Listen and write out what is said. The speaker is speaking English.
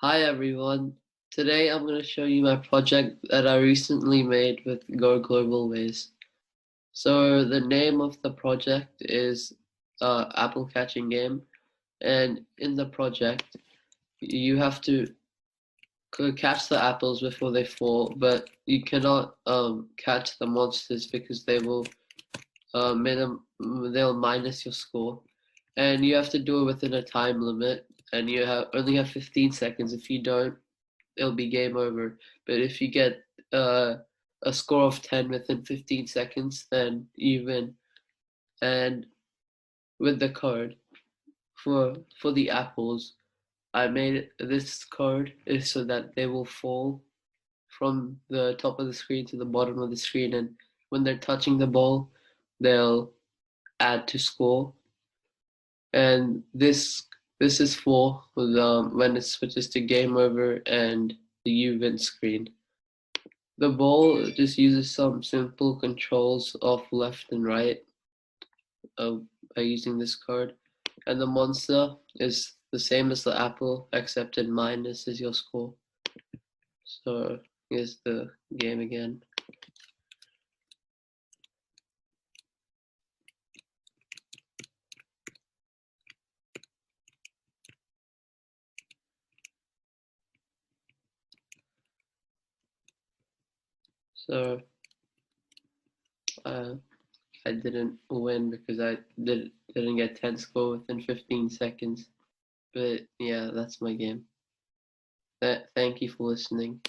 Hi everyone. Today I'm going to show you my project that I recently made with GoGlobalWays. So the name of the project is Apple Catching Game, and in the project you have to catch the apples before they fall, but you cannot catch the monsters because they will they'll minus your score, and you have to do it within a time limit, and you only have 15 seconds. If you don't, it'll be game over. But if you get uh, a score of 10 within 15 seconds, then you win. And with the card for the apples, I made this card is so that they will fall from the top of the screen to the bottom of the screen, and when they're touching the ball, they'll add to score. And this is for when it switches to game over and the you win screen. The ball just uses some simple controls of left and right uh, by using this card. And the monster is the same as the apple, except in minus is your score. So here's the game again. So uh, I didn't win because I didn't get 10 score within 15 seconds. But yeah, that's my game. Thank you for listening.